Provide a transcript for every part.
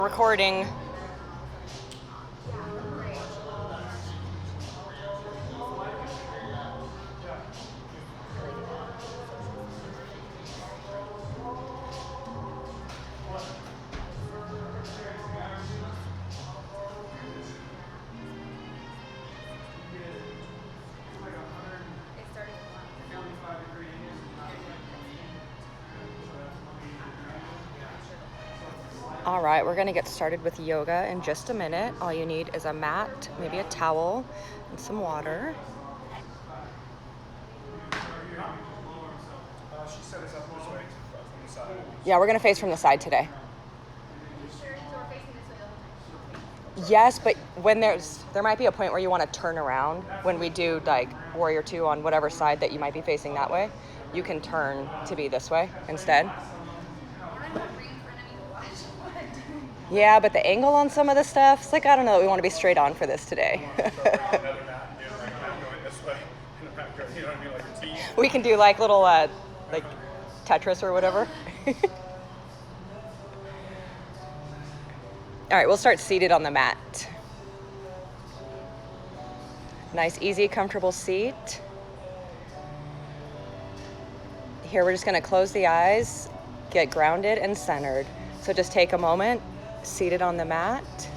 Recording. All right, we're gonna get started with yoga in just a minute. All you need is a mat, maybe a towel, and some water. She set us up this way from the side. Yeah, we're gonna face from the side today. Yes, but when there might be a point where you want to turn around when we do like warrior two on whatever side that you might be facing that way. You can turn to be this way instead. Yeah, but the angle on some of the stuff, it's like, I don't know that we want to be straight on for this today. We can do like little like Tetris or whatever. All right, we'll start seated on the mat. Nice, easy, comfortable seat. Here we're just gonna close the eyes, get grounded and centered. So just take a moment, seated on the mat.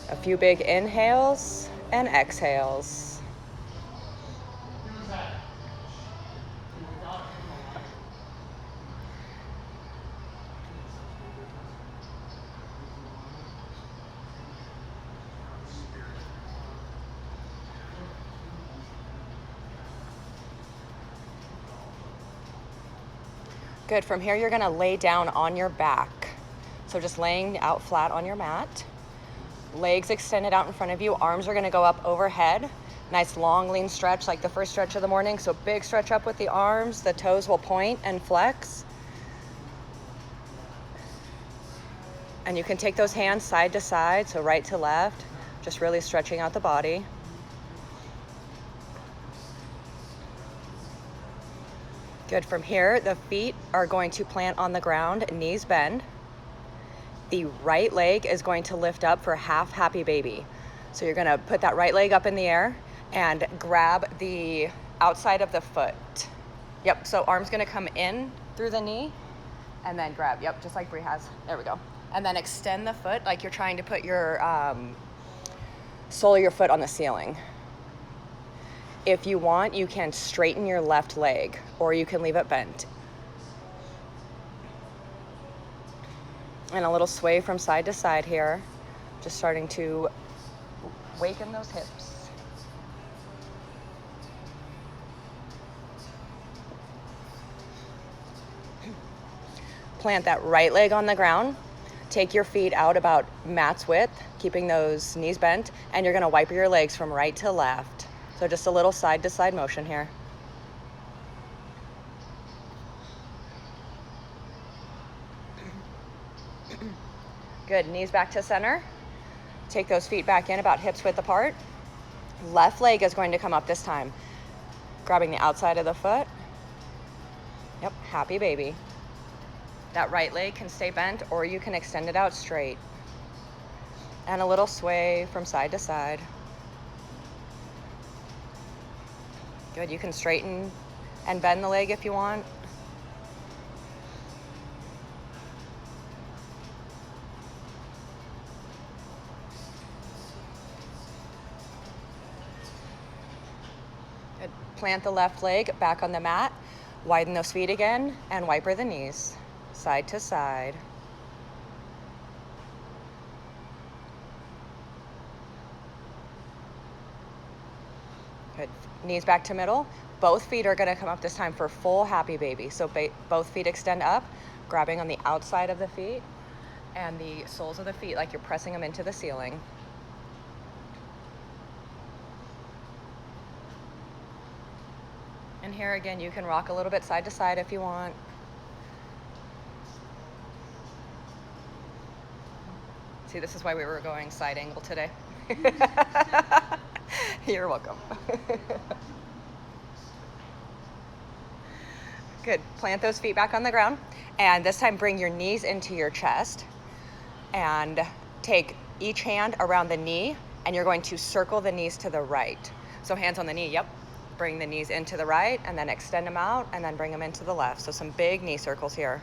A few big inhales and exhales. Good. From here, you're going to lay down on your back. So just laying out flat on your mat. Legs extended out in front of you. Arms are going to go up overhead. Nice long, lean stretch like the first stretch of the morning. So big stretch up with the arms. The toes will point and flex. And you can take those hands side to side, so right to left. Just really stretching out the body. Good. From here, the feet are going to plant on the ground, knees bend. The right leg is going to lift up for half happy baby. So you're going to put that right leg up in the air and grab the outside of the foot. Yep, so arm's going to come in through the knee and then grab. Yep, just like Brie has. There we go. And then extend the foot like you're trying to put your sole of your foot on the ceiling. If you want, you can straighten your left leg, or you can leave it bent. And a little sway from side to side here, just starting to waken those hips. Plant that right leg on the ground. Take your feet out about mat's width, keeping those knees bent, and you're gonna wipe your legs from right to left. So just a little side to side motion here. Good, knees back to center. Take those feet back in about hips width apart. Left leg is going to come up this time. Grabbing the outside of the foot. Yep, happy baby. That right leg can stay bent, or you can extend it out straight. And a little sway from side to side. Good, you can straighten and bend the leg if you want. Good. Plant the left leg back on the mat, widen those feet again, and wiper the knees, side to side. Good. Knees back to middle. Both feet are going to come up this time for full happy baby. So both feet extend up, grabbing on the outside of the feet and the soles of the feet like you're pressing them into the ceiling. And here again, you can rock a little bit side to side if you want. See, this is why we were going side angle today. You're welcome. Good. Plant those feet back on the ground. And this time bring your knees into your chest and take each hand around the knee, and you're going to circle the knees to the right. So hands on the knee, yep. Bring the knees into the right and then extend them out and then bring them into the left. So some big knee circles here.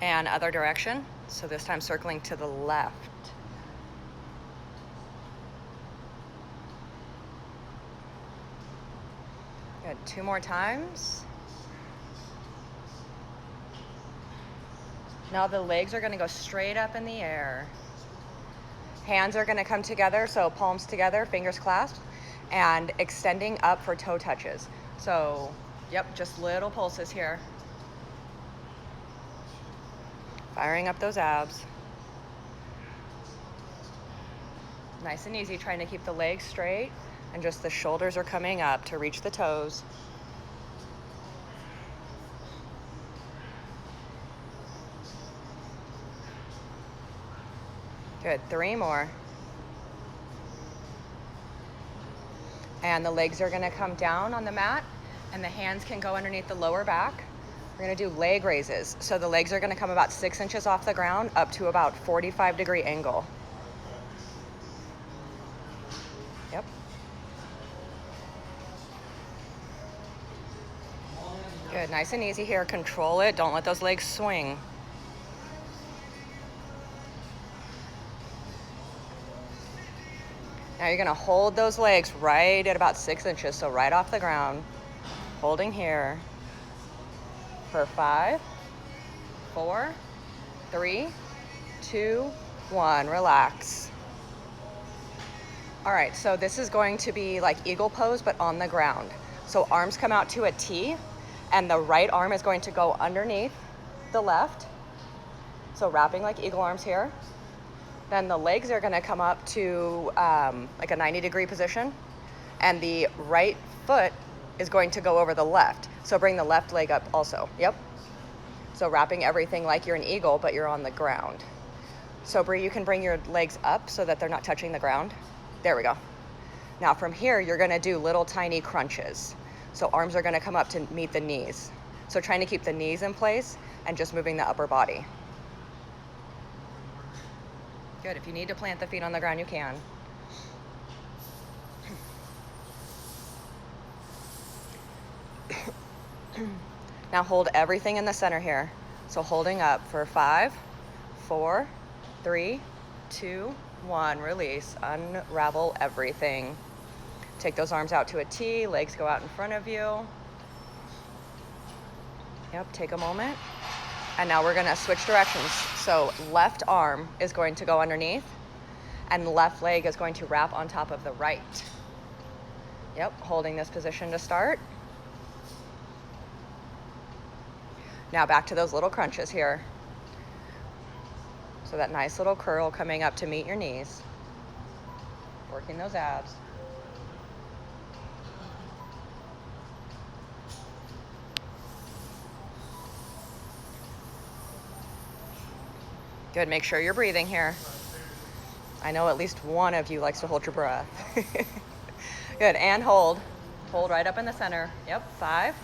And other direction. So this time circling to the left. Good. 2 more times. Now the legs are going to go straight up in the air. Hands are going to come together, so palms together, fingers clasped, and extending up for toe touches. So, yep, just little pulses here. Firing up those abs. Nice and easy, trying to keep the legs straight, and just the shoulders are coming up to reach the toes. Good, 3 more. And the legs are gonna come down on the mat, and the hands can go underneath the lower back. We're gonna do leg raises. So the legs are gonna come about 6 inches off the ground up to about 45-degree angle. Yep. Good, nice and easy here. Control it, don't let those legs swing. Now you're gonna hold those legs right at about 6 inches, so right off the ground. Holding here for 5, 4, 3, 2, 1, relax. All right, so this is going to be like eagle pose, but on the ground. So arms come out to a T, and the right arm is going to go underneath the left. So wrapping like eagle arms here. Then the legs are gonna come up to like a 90-degree position, and the right foot is going to go over the left. So bring the left leg up also, yep. So wrapping everything like you're an eagle, but you're on the ground. So Bree, you can bring your legs up so that they're not touching the ground. There we go. Now from here, you're gonna do little tiny crunches. So arms are gonna come up to meet the knees. So trying to keep the knees in place and just moving the upper body. Good, if you need to plant the feet on the ground, you can. Now hold everything in the center here. So holding up for 5, 4, 3, 2, 1, release, unravel everything. Take those arms out to a T, legs go out in front of you. Yep, take a moment. And now we're gonna switch directions. So left arm is going to go underneath, and the left leg is going to wrap on top of the right. Yep, holding this position to start. Now back to those little crunches here. So that nice little curl coming up to meet your knees. Working those abs. Good, make sure you're breathing here. I know at least one of you likes to hold your breath. Good, and hold. Hold right up in the center. Yep, 5,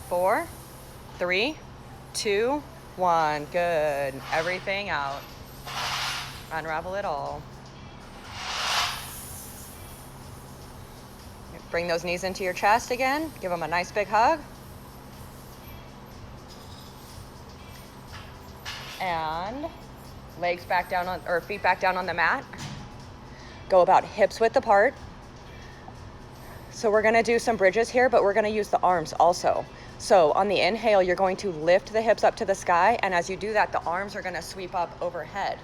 4, 3, 2, 1. Good, everything out. Unravel it all. Bring those knees into your chest again. Give them a nice big hug. And legs back down on, or feet back down on the mat. Go about hips width apart. So we're gonna do some bridges here, but we're gonna use the arms also. So on the inhale, you're going to lift the hips up to the sky, and as you do that, the arms are gonna sweep up overhead.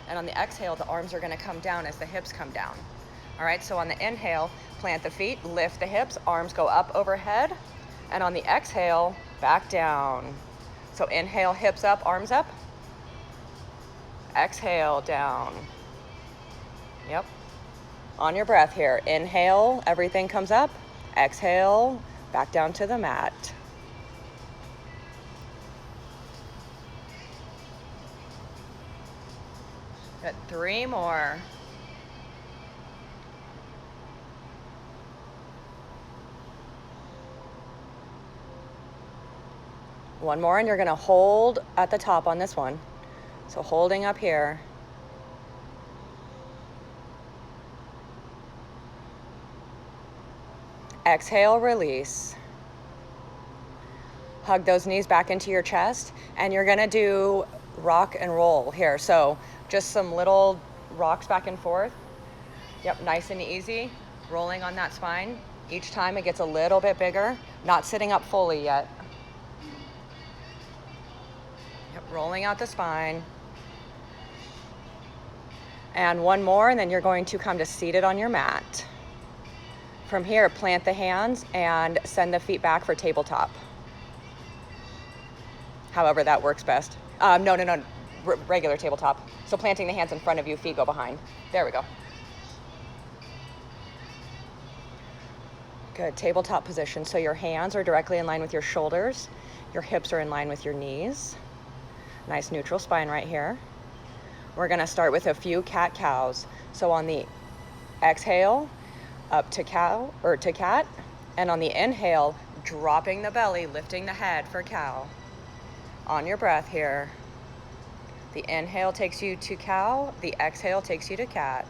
And on the exhale, the arms are gonna come down as the hips come down. All right, so on the inhale, plant the feet, lift the hips, arms go up overhead, and on the exhale, back down. So inhale, hips up, arms up. Exhale, down. Yep. On your breath here. Inhale, everything comes up. Exhale, back down to the mat. Good, 3 more. One more, and you're gonna hold at the top on this one. So holding up here. Exhale, release. Hug those knees back into your chest, and you're gonna do rock and roll here. So just some little rocks back and forth. Yep, nice and easy, rolling on that spine. Each time it gets a little bit bigger, not sitting up fully yet. Yep, rolling out the spine. And one more, and then you're going to come to seated on your mat. From here, plant the hands and send the feet back for tabletop. However that works best. No, regular tabletop. So planting the hands in front of you, feet go behind. There we go. Good, tabletop position. So your hands are directly in line with your shoulders. Your hips are in line with your knees. Nice neutral spine right here. We're gonna start with a few cat-cows. So on the exhale, up to cow, or to cat. And on the inhale, dropping the belly, lifting the head for cow. On your breath here. The inhale takes you to cow, the exhale takes you to cat.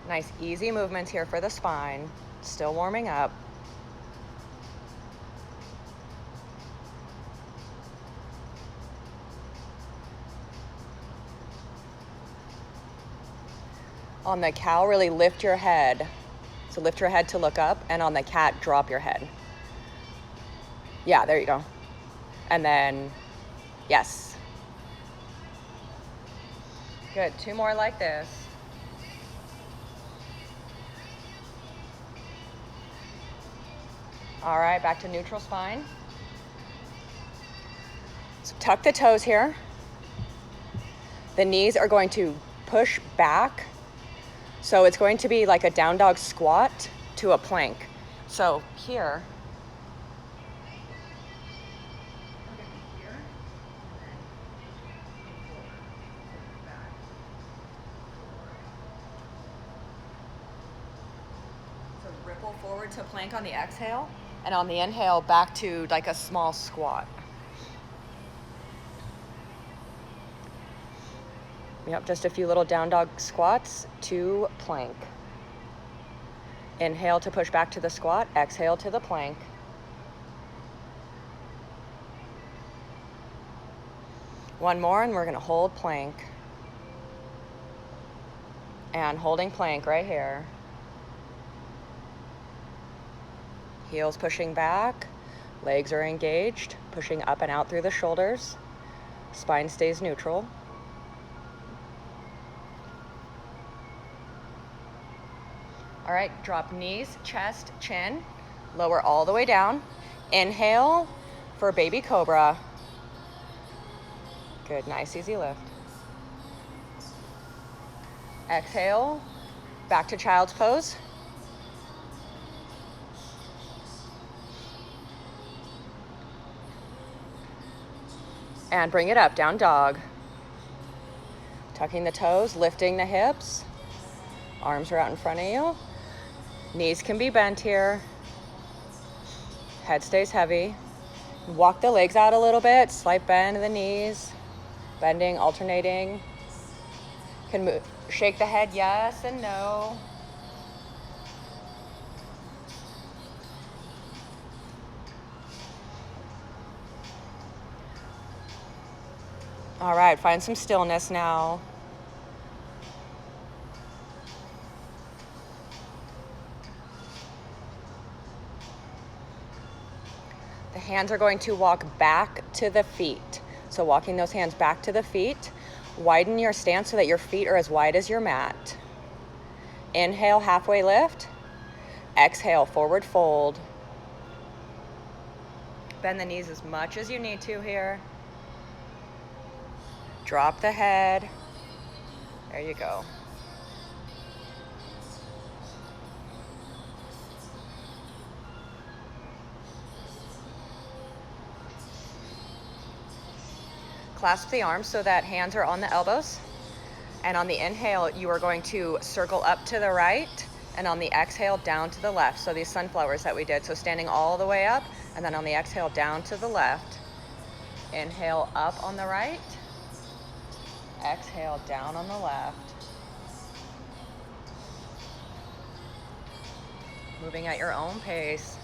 Nice easy movements here for the spine. Still warming up. On the cow, really lift your head. So lift your head to look up, and on the cat, drop your head. Yeah, there you go. And then, yes. Good, 2 more like this. All right, back to neutral spine. So tuck the toes here. The knees are going to push back. So it's going to be like a down dog squat to a plank. So here. So ripple forward to plank on the exhale, and on the inhale back to like a small squat. Yep, just a few little down dog squats to plank. Inhale to push back to the squat, exhale to the plank. One more, and we're gonna hold plank. And holding plank right here. Heels pushing back, legs are engaged, pushing up and out through the shoulders. Spine stays neutral. All right, drop knees, chest, chin, lower all the way down. Inhale for baby cobra. Good, nice, easy lift. Exhale, back to child's pose. And bring it up, down dog. Tucking the toes, lifting the hips. Arms are out in front of you. Knees can be bent here. Head stays heavy. Walk the legs out a little bit, slight bend in the knees. Bending, alternating. Can move, shake the head yes and no. All right, find some stillness now. The hands are going to walk back to the feet. So walking those hands back to the feet. Widen your stance so that your feet are as wide as your mat. Inhale, halfway lift. Exhale, forward fold. Bend the knees as much as you need to here. Drop the head. There you go. Clasp the arms so that hands are on the elbows. And on the inhale, you are going to circle up to the right And on the exhale, down to the left. So these sunflowers that we did. So standing all the way up, and then on the exhale, down to the left. Inhale up on the right. Exhale down on the left. Moving at your own pace.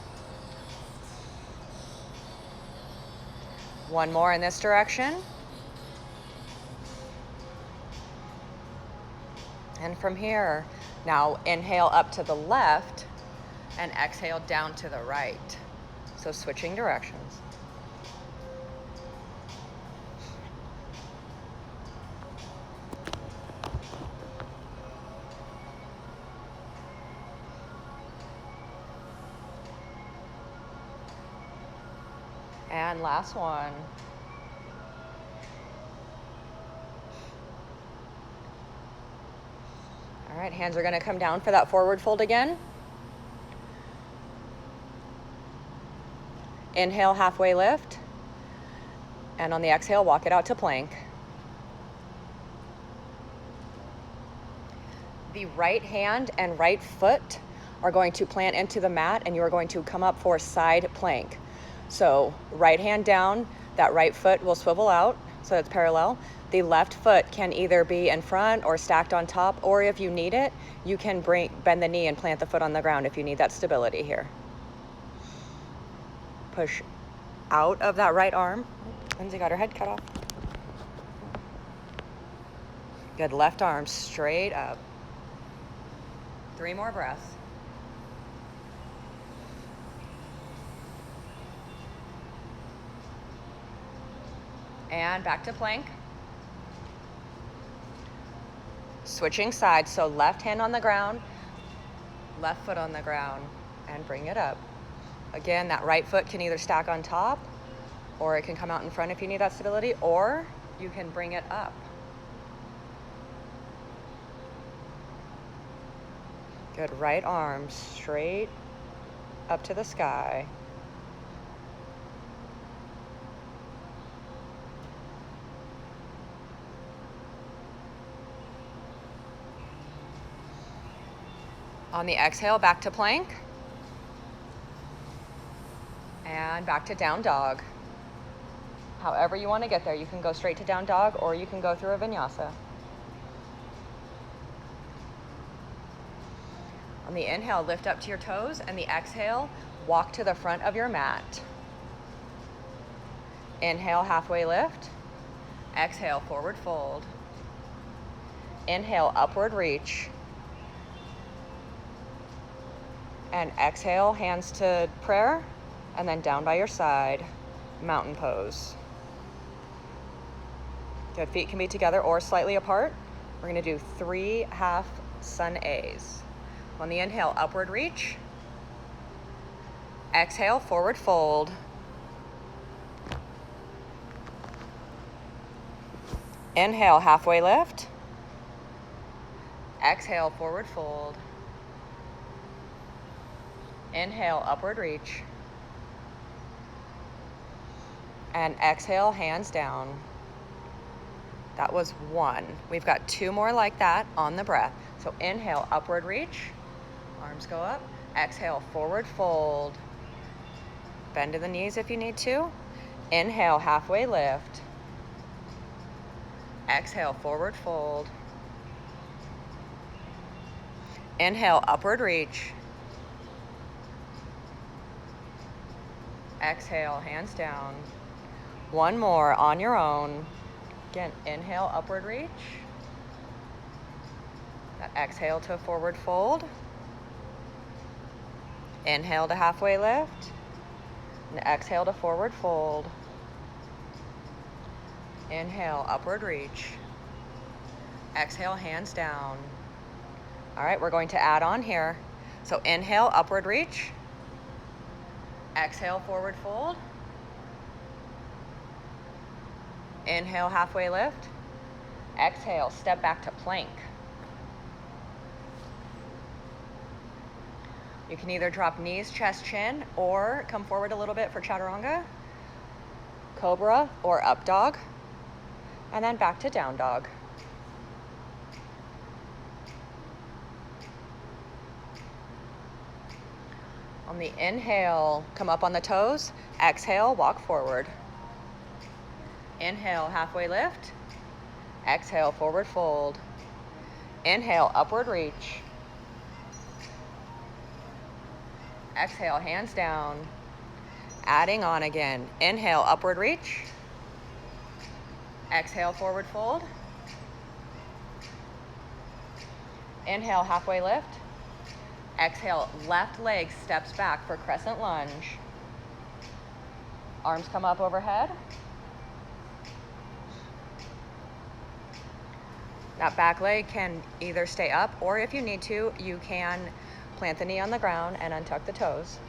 One more in this direction. And from here, now inhale up to the left and exhale down to the right. So switching directions. And last one. All right, hands are going to come down for that forward fold again. Inhale, halfway lift. And on the exhale, walk it out to plank. The right hand and right foot are going to plant into the mat, and you are going to come up for side plank. So right hand down, that right foot will swivel out, so it's parallel. The left foot can either be in front or stacked on top, or if you need it, you can bend the knee and plant the foot on the ground if you need that stability here. Push out of that right arm. Lindsay got her head cut off. Good, left arm straight up. 3 more breaths. And back to plank. Switching sides, so left hand on the ground, left foot on the ground, and bring it up. Again, that right foot can either stack on top, or it can come out in front if you need that stability, or you can bring it up. Good, right arm straight up to the sky. On the exhale, back to plank. And back to down dog. However you want to get there. You can go straight to down dog, or you can go through a vinyasa. On the inhale, lift up to your toes, and the exhale, walk to the front of your mat. Inhale, halfway lift. Exhale, forward fold. Inhale, upward reach. And exhale, hands to prayer, and then down by your side, mountain pose. Good, feet can be together or slightly apart. We're gonna do 3 half sun A's. On the inhale, upward reach. Exhale, forward fold. Inhale, halfway lift. Exhale, forward fold. Inhale, upward reach. And exhale, hands down. That was 1. We've got 2 more like that on the breath. So inhale, upward reach. Arms go up. Exhale, forward fold. Bend to the knees if you need to. Inhale, halfway lift. Exhale, forward fold. Inhale, upward reach. Exhale, hands down. 1 more on your own. Again, inhale, upward reach. That exhale to forward fold. Inhale to halfway lift. And exhale to forward fold. Inhale, upward reach. Exhale, hands down. All right, we're going to add on here. So inhale, upward reach. Exhale, forward fold. Inhale, halfway lift. Exhale, step back to plank. You can either drop knees, chest, chin, or come forward a little bit for chaturanga, cobra, or up dog, and then back to down dog. On the inhale, come up on the toes. Exhale, walk forward. Inhale, halfway lift. Exhale, forward fold. Inhale, upward reach. Exhale, hands down. Adding on again. Inhale, upward reach. Exhale, forward fold. Inhale, halfway lift. Exhale, left leg steps back for crescent lunge. Arms come up overhead. That back leg can either stay up, or if you need to, you can plant the knee on the ground and untuck the toes.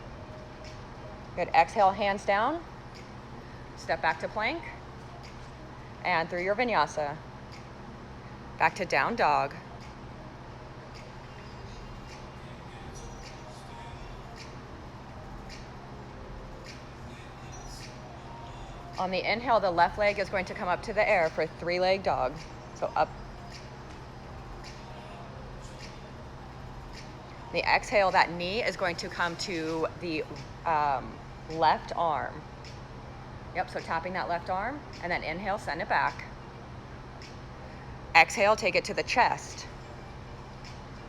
Good. Exhale, hands down. Step back to plank. And through your vinyasa. Back to down dog. On the inhale, the left leg is going to come up to the air for three-leg dog. So up. The exhale, that knee is going to come to the left arm. Yep, so tapping that left arm, and then inhale, send it back. Exhale, take it to the chest.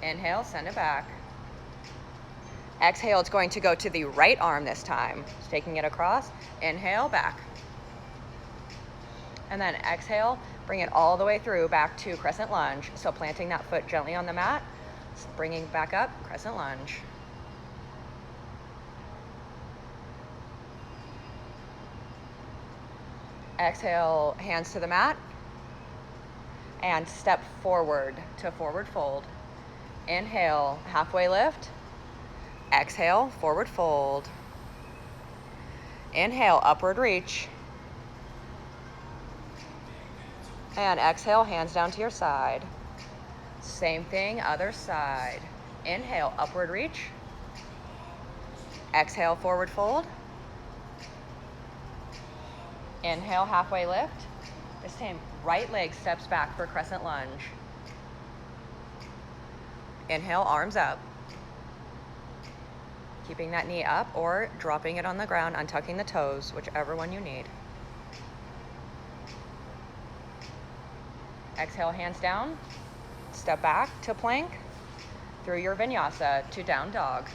Inhale, send it back. Exhale, it's going to go to the right arm this time. Just taking it across. Inhale, back. And then exhale, bring it all the way through back to crescent lunge. So planting that foot gently on the mat, bringing back up, crescent lunge. Exhale, hands to the mat. And step forward to forward fold. Inhale, halfway lift. Exhale, forward fold. Inhale, upward reach. And exhale, hands down to your side. Same thing, other side. Inhale, upward reach. Exhale, forward fold. Inhale, halfway lift. This time, right leg steps back for crescent lunge. Inhale, arms up. Keeping that knee up or dropping it on the ground, untucking the toes, whichever one you need. Exhale, hands down. Step back to plank. Through your vinyasa to down dog.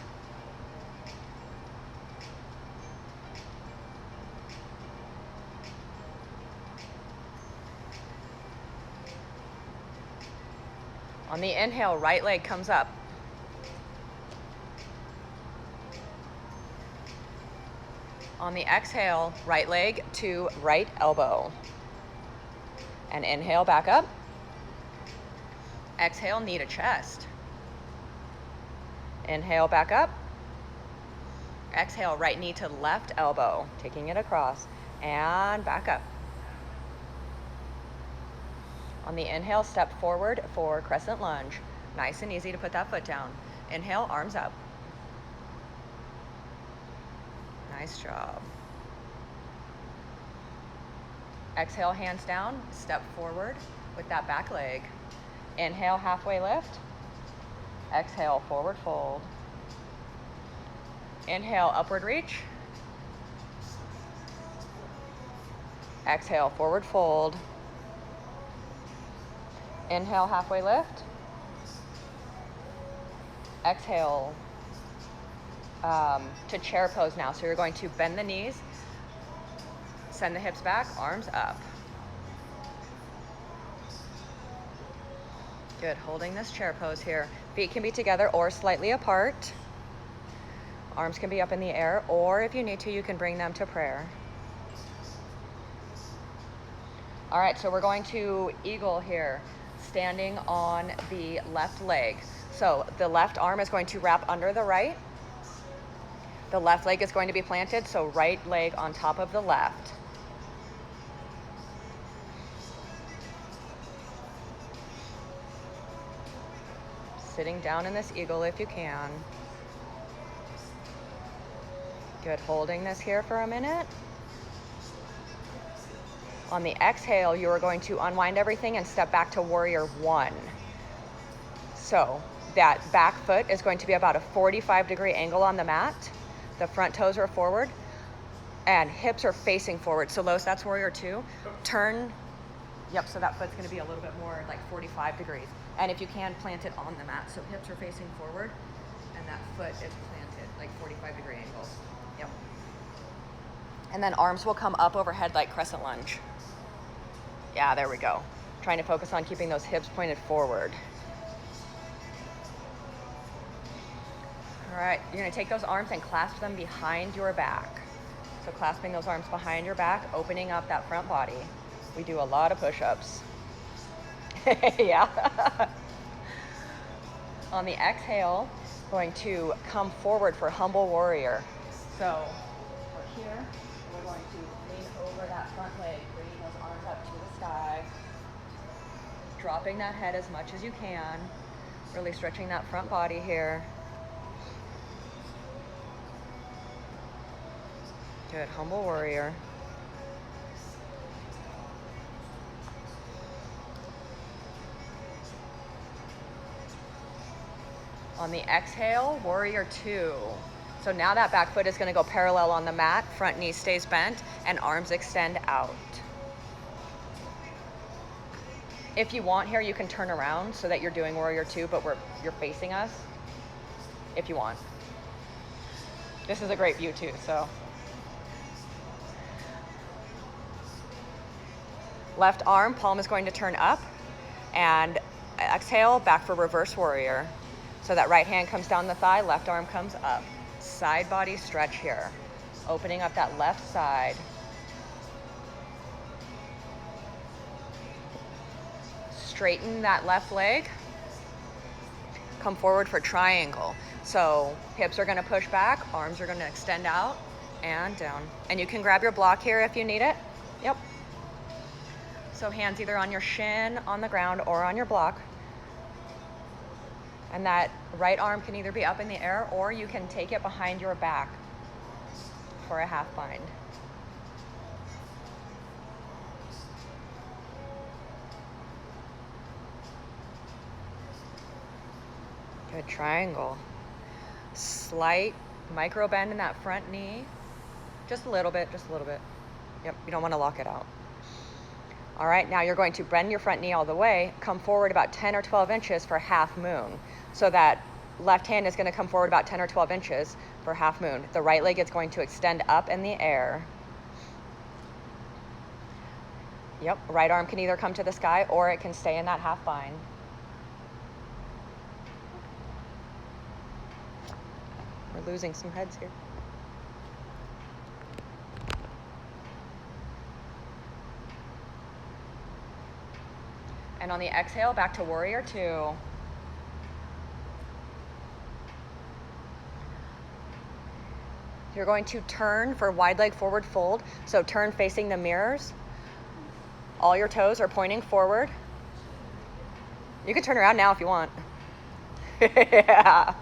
On the inhale, right leg comes up. On the exhale, right leg to right elbow. And inhale, back up. Exhale, knee to chest. Inhale, back up. Exhale, right knee to left elbow, taking it across, and back up. On the inhale, step forward for crescent lunge. Nice and easy to put that foot down. Inhale, arms up. Nice job. Exhale, hands down, step forward with that back leg. Inhale, halfway lift. Exhale, forward fold. Inhale, upward reach. Exhale, forward fold. Inhale, halfway lift. Exhale to chair pose now. So you're going to bend the knees, send the hips back, arms up. Good, holding this chair pose here. Feet can be together or slightly apart. Arms can be up in the air, or if you need to, you can bring them to prayer. All right, so we're going to eagle here, standing on the left leg. So the left arm is going to wrap under the right. The left leg is going to be planted, so right leg on top of the left. Sitting down in this eagle if you can. Good, holding this here for a minute. On the exhale, you are going to unwind everything and step back to warrior one. So that back foot is going to be about a 45-degree angle on the mat. The front toes are forward and hips are facing forward. So Los, that's warrior two. Turn, yep, so that foot's gonna be a little bit more like 45 degrees. And if you can, plant it on the mat. So hips are facing forward and that foot is planted, like 45-degree angles. Yep. And then arms will come up overhead like crescent lunge. Yeah, there we go. Trying to focus on keeping those hips pointed forward. All right, you're gonna take those arms and clasp them behind your back. So clasping those arms behind your back, opening up that front body. We do a lot of push-ups. Yeah. On the exhale, going to come forward for humble warrior. So we're here, we're going to lean over that front leg, bringing those arms up to the sky, dropping that head as much as you can, really stretching that front body here. Good, humble warrior. On the exhale, warrior two. So now that back foot is gonna go parallel on the mat, front knee stays bent, and arms extend out. If you want here, you can turn around so that you're doing warrior two, but you're facing us, if you want. This is a great view too, so. Left arm, palm is going to turn up, and exhale, back for reverse warrior. So that right hand comes down the thigh, left arm comes up. Side body stretch here. Opening up that left side. Straighten that left leg. Come forward for triangle. So hips are gonna push back, arms are gonna extend out and down. And you can grab your block here if you need it. Yep. So hands either on your shin, on the ground, or on your block. And that right arm can either be up in the air or you can take it behind your back for a half bind. Good, triangle. Slight micro bend in that front knee. Just a little bit, just a little bit. Yep, you don't want to lock it out. All right, now you're going to bend your front knee all the way, come forward about 10 or 12 inches for half moon. So that left hand is gonna come forward about 10 or 12 inches for half moon. The right leg is going to extend up in the air. Yep, right arm can either come to the sky or it can stay in that half bind. We're losing some heads here. And on the exhale, back to warrior two. You're going to turn for wide leg forward fold. So turn facing the mirrors. All your toes are pointing forward. You can turn around now if you want. Yeah.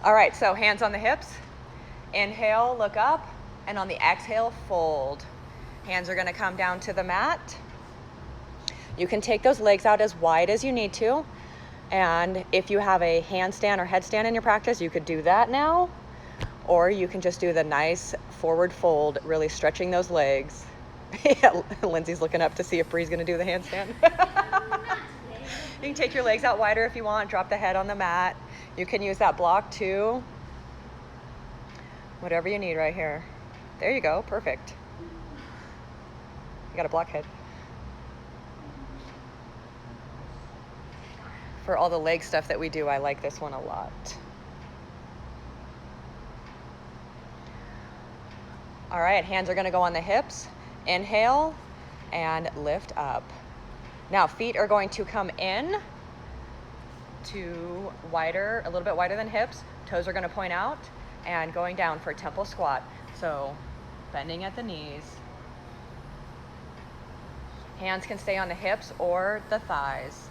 All right, so hands on the hips. Inhale, look up. And on the exhale, fold. Hands are gonna come down to the mat. You can take those legs out as wide as you need to. And if you have a handstand or headstand in your practice, you could do that now. Or you can just do the nice forward fold, really stretching those legs. Yeah, Lindsay's looking up to see if Bree's gonna do the handstand. You can take your legs out wider if you want, drop the head on the mat. You can use that block too. Whatever you need right here. There you go, perfect. You got a block head. For all the leg stuff that we do, I like this one a lot. All right, hands are gonna go on the hips. Inhale and lift up. Now feet are going to come in to wider, a little bit wider than hips. Toes are gonna point out and going down for temple squat. So bending at the knees. Hands can stay on the hips or the thighs.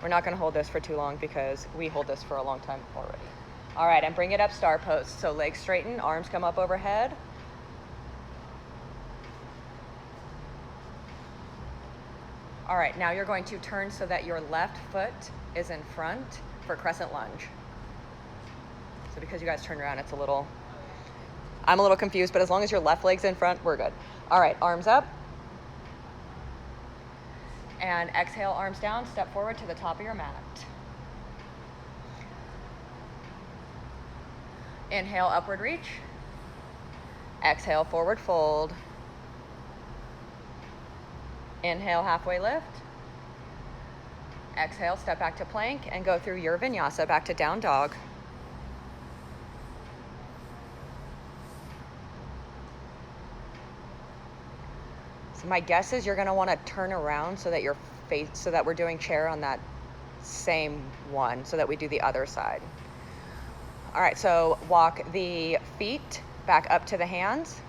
We're not gonna hold this for too long because we hold this for a long time already. All right, and bring it up, star pose. So legs straighten, arms come up overhead. All right, now you're going to turn so that your left foot is in front for Crescent Lunge. So because you guys turned around, I'm a little confused, but as long as your left leg's in front, we're good. All right, arms up. And exhale, arms down, step forward to the top of your mat. Inhale, upward reach. Exhale, forward fold. Inhale, halfway lift. Exhale, step back to plank and go through your vinyasa back to down dog. So my guess is you're going to want to turn around so that so that we're doing chair on that same one, so that we do the other side. All right, so walk the feet back up to the hands.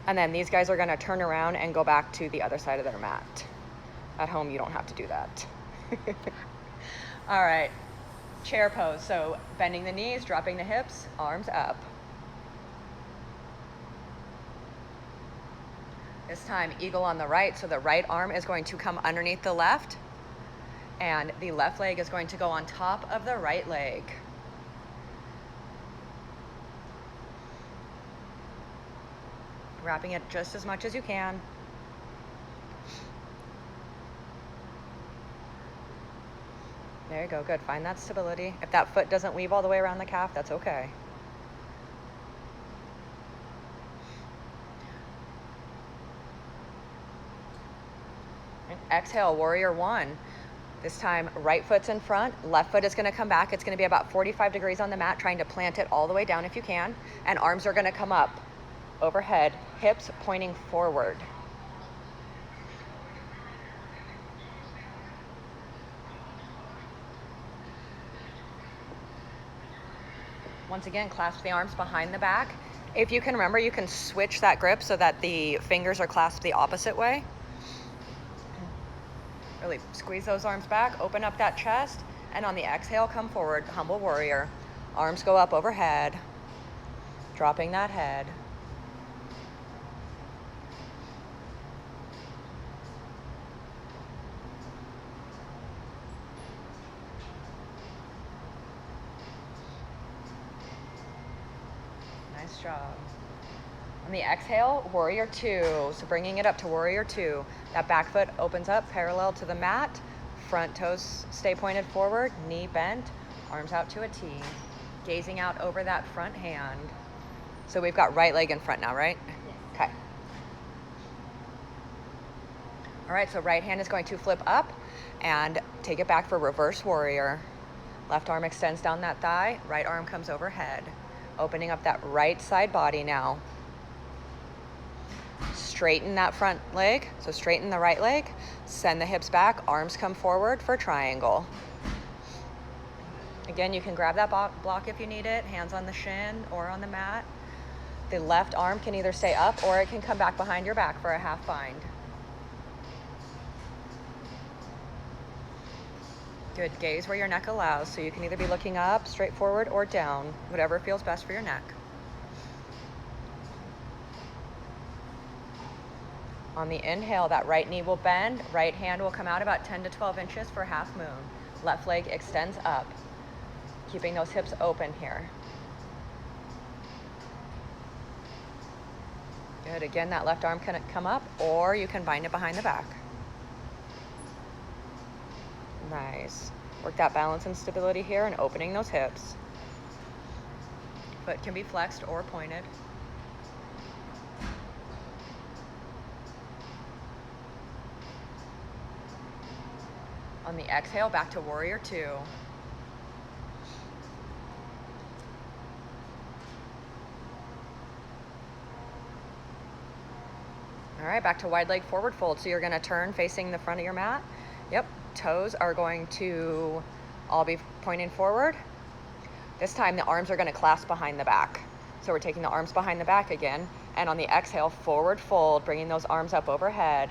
And then these guys are going to turn around and go back to the other side of their mat. At home, you don't have to do that. All right, chair pose. So bending the knees, dropping the hips, arms up. This time, eagle on the right. So the right arm is going to come underneath the left, and the left leg is going to go on top of the right leg. Wrapping it just as much as you can. There you go, good. Find that stability. If that foot doesn't weave all the way around the calf, that's okay. And exhale, warrior one. This time, right foot's in front, left foot is gonna come back. It's gonna be about 45 degrees on the mat, trying to plant it all the way down if you can. And arms are gonna come up overhead, hips pointing forward. Once again, clasp the arms behind the back. If you can remember, you can switch that grip so that the fingers are clasped the opposite way. Really squeeze those arms back, open up that chest, and on the exhale, come forward, humble warrior. Arms go up overhead, dropping that head. Nice job. On the exhale, warrior two. So bringing it up to warrior two. That back foot opens up parallel to the mat. Front toes stay pointed forward, knee bent, arms out to a T. Gazing out over that front hand. So we've got right leg in front now, right? Yes. Okay. All right, so right hand is going to flip up and take it back for reverse warrior. Left arm extends down that thigh, right arm comes overhead. Opening up that right side body now. Straighten that front leg, so straighten the right leg, send the hips back, arms come forward for triangle. Again, you can grab that block if you need it, hands on the shin or on the mat. The left arm can either stay up or it can come back behind your back for a half bind. Good, gaze where your neck allows, so you can either be looking up, straight forward, or down, whatever feels best for your neck. On the inhale, that right knee will bend, right hand will come out about 10 to 12 inches for half moon. Left leg extends up, keeping those hips open here. Good, again, that left arm can come up, or you can bind it behind the back. Nice. Work that balance and stability here and opening those hips. Foot can be flexed or pointed. On the exhale, back to warrior two. All right, back to wide leg forward fold. So you're gonna turn facing the front of your mat. Yep, toes are going to all be pointing forward. This time the arms are gonna clasp behind the back. So we're taking the arms behind the back again. And on the exhale, forward fold, bringing those arms up overhead.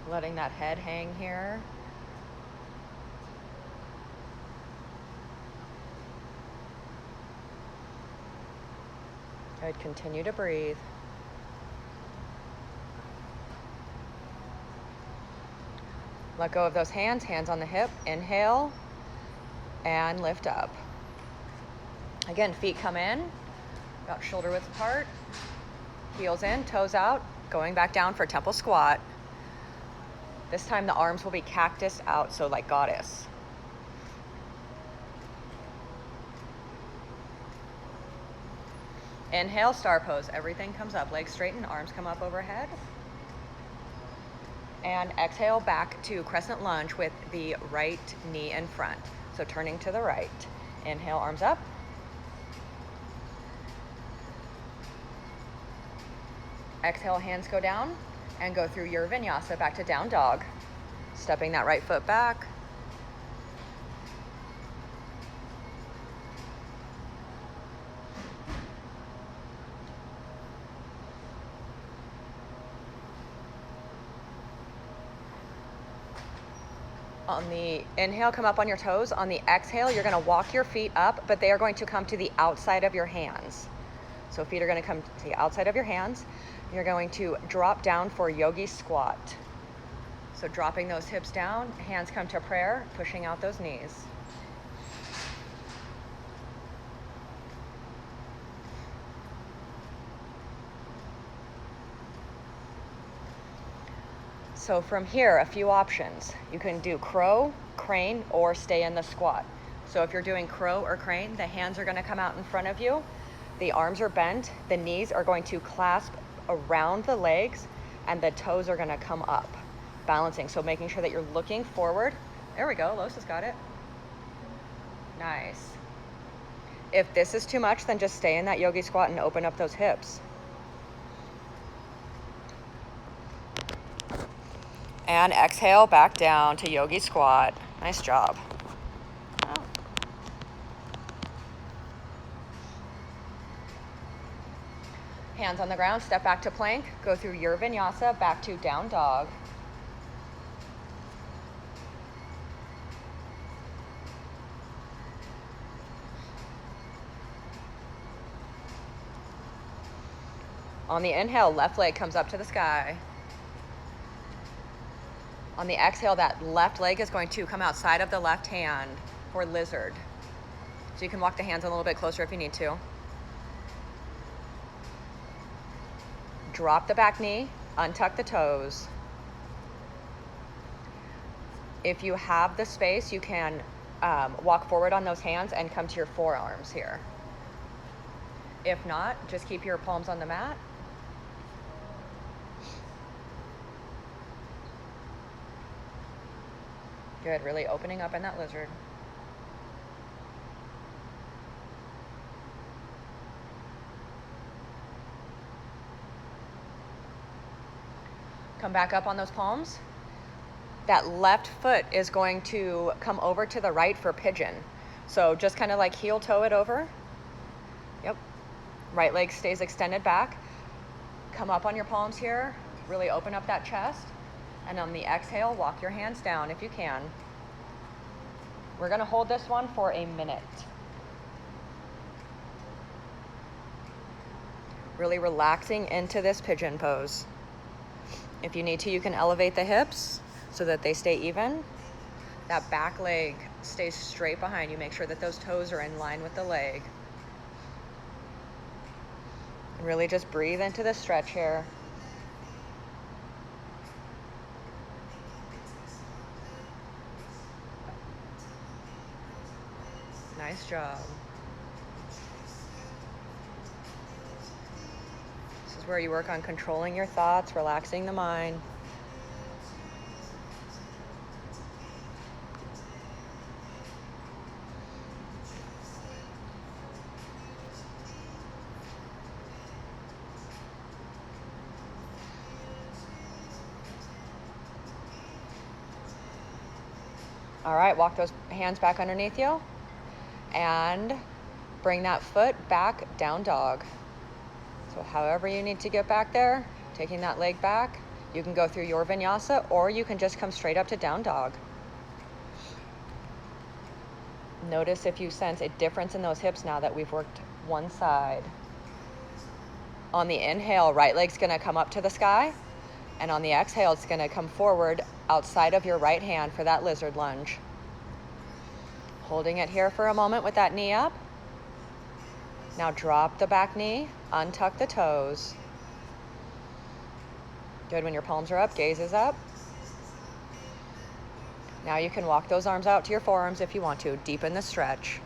Letting that head hang here. Good, continue to breathe. Let go of those hands, hands on the hip. Inhale and lift up. Again, feet come in, about shoulder width apart. Heels in, toes out, going back down for temple squat. This time the arms will be cactus out, so like goddess. Inhale, star pose. Everything comes up. Legs straighten, arms come up overhead. And exhale back to crescent lunge with the right knee in front. So turning to the right. Inhale, arms up. Exhale, hands go down and go through your vinyasa back to down dog. Stepping that right foot back. On the inhale, come up on your toes. On the exhale, you're gonna walk your feet up, but they are going to come to the outside of your hands. So feet are gonna come to the outside of your hands. You're going to drop down for Yogi Squat. So dropping those hips down, hands come to prayer, pushing out those knees. So from here, a few options. You can do crow, crane, or stay in the squat. So if you're doing crow or crane, the hands are gonna come out in front of you. The arms are bent, the knees are going to clasp around the legs, and the toes are gonna come up, balancing. So making sure that you're looking forward. There we go, Los has got it. Nice. If this is too much, then just stay in that yogi squat and open up those hips. And exhale back down to yogi squat. Nice job. Hands on the ground, step back to plank, go through your vinyasa, back to down dog. On the inhale, left leg comes up to the sky. On the exhale, that left leg is going to come outside of the left hand for lizard. So you can walk the hands a little bit closer if you need to. Drop the back knee, untuck the toes. If you have the space, you can walk forward on those hands and come to your forearms here. If not, just keep your palms on the mat. Good, really opening up in that lizard. Come back up on those palms. That left foot is going to come over to the right for pigeon. So just kind of like heel toe it over. Yep. Right leg stays extended back. Come up on your palms here. Really open up that chest. And on the exhale, walk your hands down if you can. We're gonna hold this one for a minute. Really relaxing into this pigeon pose. If you need to, you can elevate the hips so that they stay even. That back leg stays straight behind you. Make sure that those toes are in line with the leg. Really just breathe into the stretch here. Nice job. This is where you work on controlling your thoughts, relaxing the mind. All right, walk those hands back underneath you. And bring that foot back, down dog. So however you need to get back there, taking that leg back, you can go through your vinyasa or you can just come straight up to down dog. Notice if you sense a difference in those hips now that we've worked one side. On the inhale, right leg's gonna come up to the sky. And on the exhale, it's gonna come forward outside of your right hand for that lizard lunge. Holding it here for a moment with that knee up. Now drop the back knee, untuck the toes. Good, when your palms are up, gaze is up. Now you can walk those arms out to your forearms if you want to. Deepen the stretch.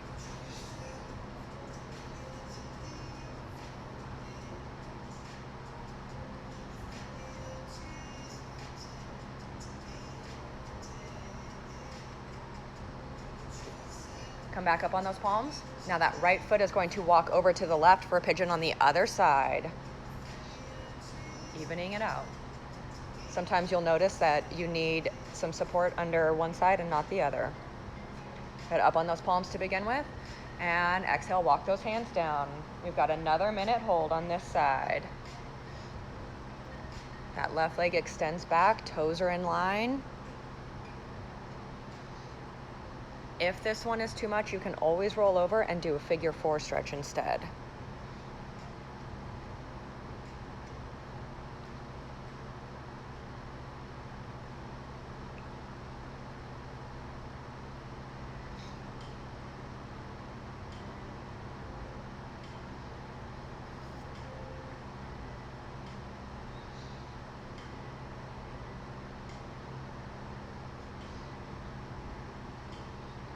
Come back up on those palms. Now that right foot is going to walk over to the left for a pigeon on the other side. Evening it out. Sometimes you'll notice that you need some support under one side and not the other. Head up on those palms to begin with. And exhale, walk those hands down. We've got another minute hold on this side. That left leg extends back, toes are in line. If this one is too much, you can always roll over and do a figure 4 stretch instead.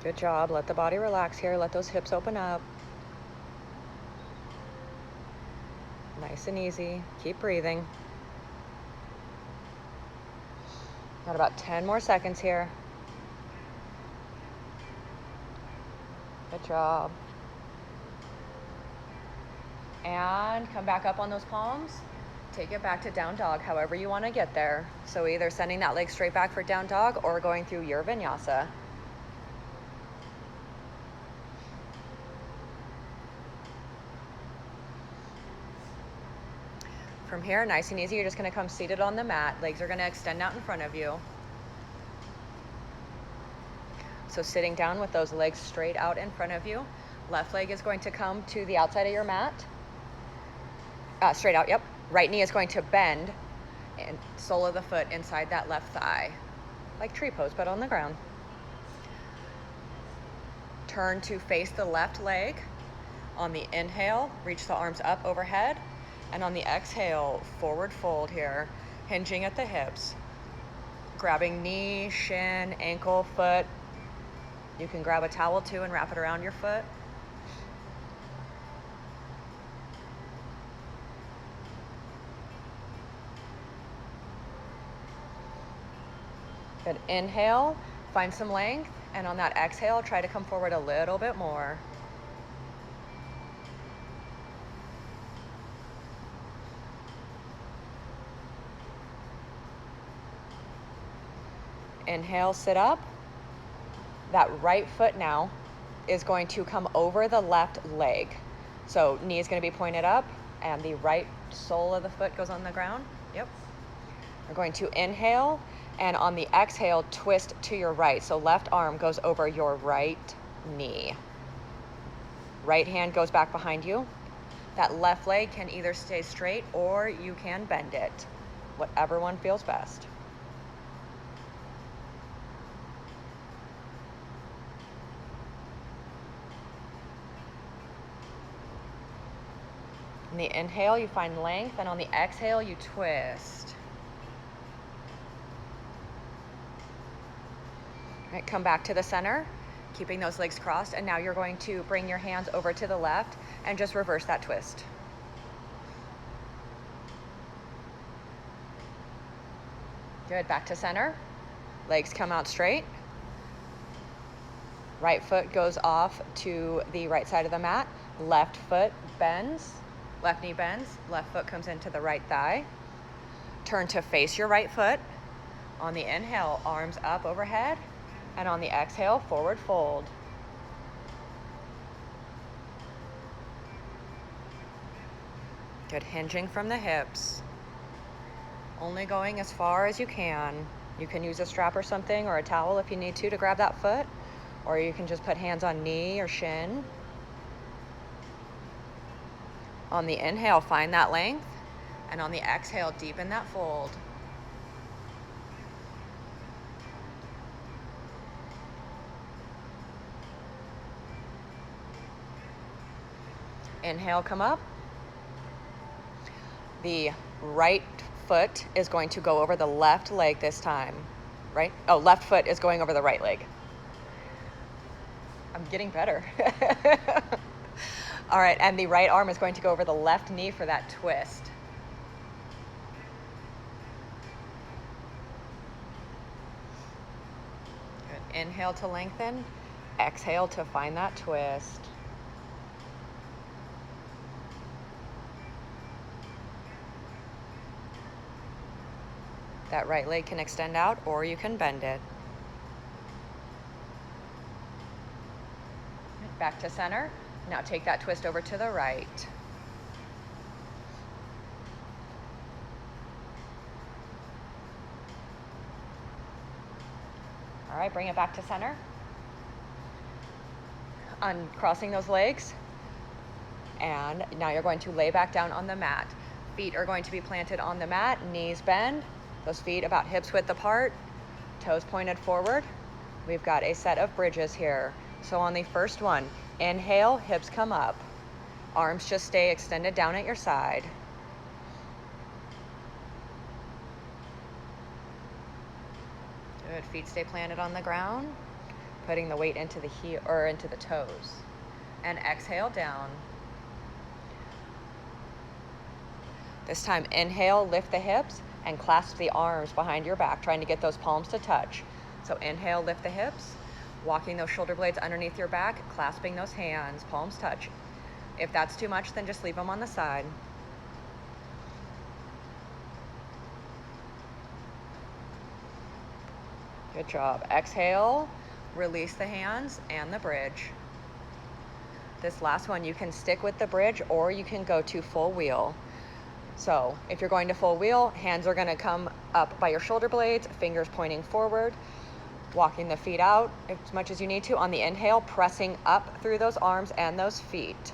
Good job. Let the body relax here. Let those hips open up. Nice and easy. Keep breathing. Got about 10 more seconds here. Good job. And come back up on those palms. Take it back to down dog, however you want to get there. So either sending that leg straight back for down dog or going through your vinyasa. From here, nice and easy, you're just gonna come seated on the mat. Legs are gonna extend out in front of you. So sitting down with those legs straight out in front of you. Left leg is going to come to the outside of your mat. Straight out, yep. Right knee is going to bend and sole of the foot inside that left thigh. Like tree pose, but on the ground. Turn to face the left leg. On the inhale, reach the arms up overhead. And on the exhale, forward fold here, hinging at the hips. Grabbing knee, shin, ankle, foot. You can grab a towel too and wrap it around your foot. Good, inhale, find some length, and on that exhale, try to come forward a little bit more. Inhale, sit up. That right foot now is going to come over the left leg. So knee is going to be pointed up and the right sole of the foot goes on the ground. Yep. We're going to inhale, and on the exhale, twist to your right. So left arm goes over your right knee. Right hand goes back behind you. That left leg can either stay straight or you can bend it. Whatever one feels best. On the inhale, you find length, and on the exhale, you twist. All right, come back to the center, keeping those legs crossed, and now you're going to bring your hands over to the left and just reverse that twist. Good, back to center. Legs come out straight. Right foot goes off to the right side of the mat. Left foot bends. Left knee bends, left foot comes into the right thigh. Turn to face your right foot. On the inhale, arms up overhead. And on the exhale, forward fold. Good, hinging from the hips. Only going as far as you can. You can use a strap or something or a towel if you need to grab that foot. Or you can just put hands on knee or shin. On the inhale, find that length, and on the exhale, deepen that fold. Inhale, come up. The right foot is going to go over the left leg this time, right? Oh, left foot is going over the right leg. I'm getting better. All right, and the right arm is going to go over the left knee for that twist. Good. Inhale to lengthen, exhale to find that twist. That right leg can extend out or you can bend it. Back to center. Now take that twist over to the right. All right, bring it back to center. Uncrossing those legs. And now you're going to lay back down on the mat. Feet are going to be planted on the mat, knees bend. Those feet about hips width apart, toes pointed forward. We've got a set of bridges here. So on the first one, inhale, hips come up. Arms just stay extended down at your side. Good, feet stay planted on the ground, putting the weight into the heel or into the toes. And exhale down. This time, inhale, lift the hips and clasp the arms behind your back, trying to get those palms to touch. So inhale, lift the hips, walking those shoulder blades underneath your back, clasping those hands, palms touch. If that's too much, then just leave them on the side. Good job. Exhale, release the hands and the bridge. This last one, you can stick with the bridge or you can go to full wheel. So if you're going to full wheel, hands are going to come up by your shoulder blades, fingers pointing forward, walking the feet out as much as you need to. On the inhale, pressing up through those arms and those feet.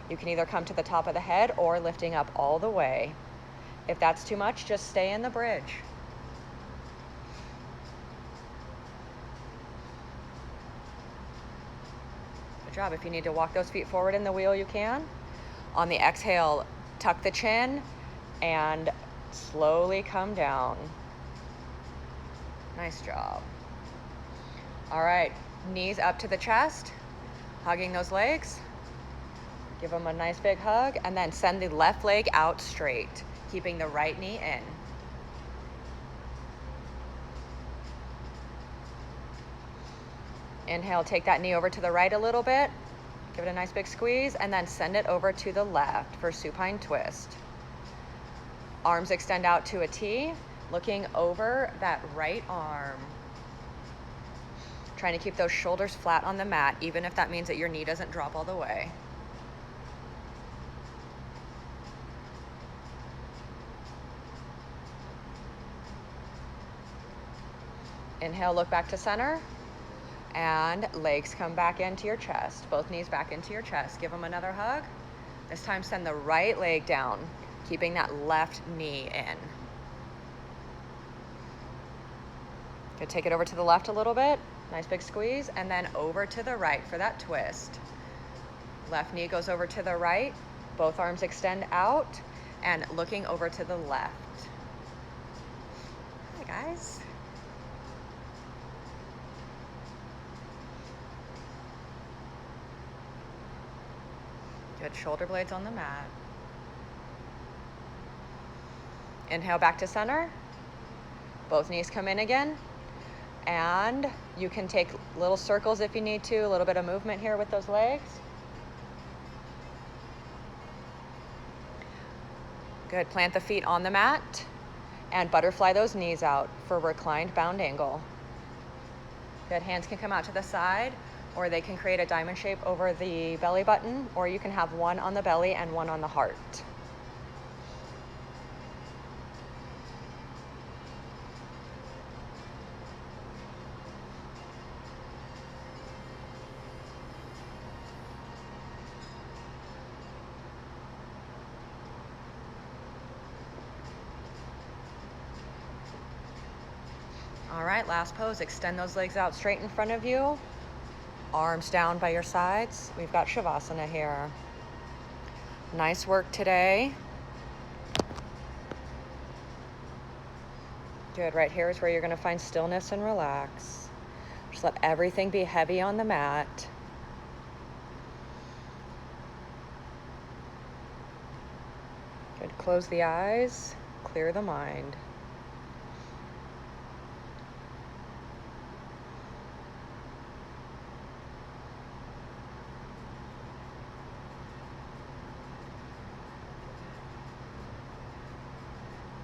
You can either come to the top of the head or lifting up all the way. If that's too much, just stay in the bridge. Good job. If you need to walk those feet forward in the wheel, you can. On the exhale, tuck the chin and slowly come down. Nice job. All right, knees up to the chest, hugging those legs. Give them a nice big hug and then send the left leg out straight, keeping the right knee in. Inhale, take that knee over to the right a little bit. Give it a nice big squeeze and then send it over to the left for supine twist. Arms extend out to a T, looking over that right arm. Trying to keep those shoulders flat on the mat, even if that means that your knee doesn't drop all the way. Inhale, look back to center. And legs come back into your chest. Both knees back into your chest. Give them another hug. This time send the right leg down, keeping that left knee in. Good, take it over to the left a little bit. Nice big squeeze. And then over to the right for that twist. Left knee goes over to the right. Both arms extend out and looking over to the left. Hi, guys. Good, shoulder blades on the mat. Inhale back to center. Both knees come in again. And you can take little circles if you need to, a little bit of movement here with those legs. Good, plant the feet on the mat and butterfly those knees out for reclined bound angle. Good, hands can come out to the side, or they can create a diamond shape over the belly button, or you can have one on the belly and one on the heart. right, last pose. Extend those legs out straight in front of you. Arms down by your sides. We've got Shavasana here. Nice work today. Good. Right here is where you're going to find stillness and relax. Just let everything be heavy on the mat. Good. Close the eyes. Clear the mind.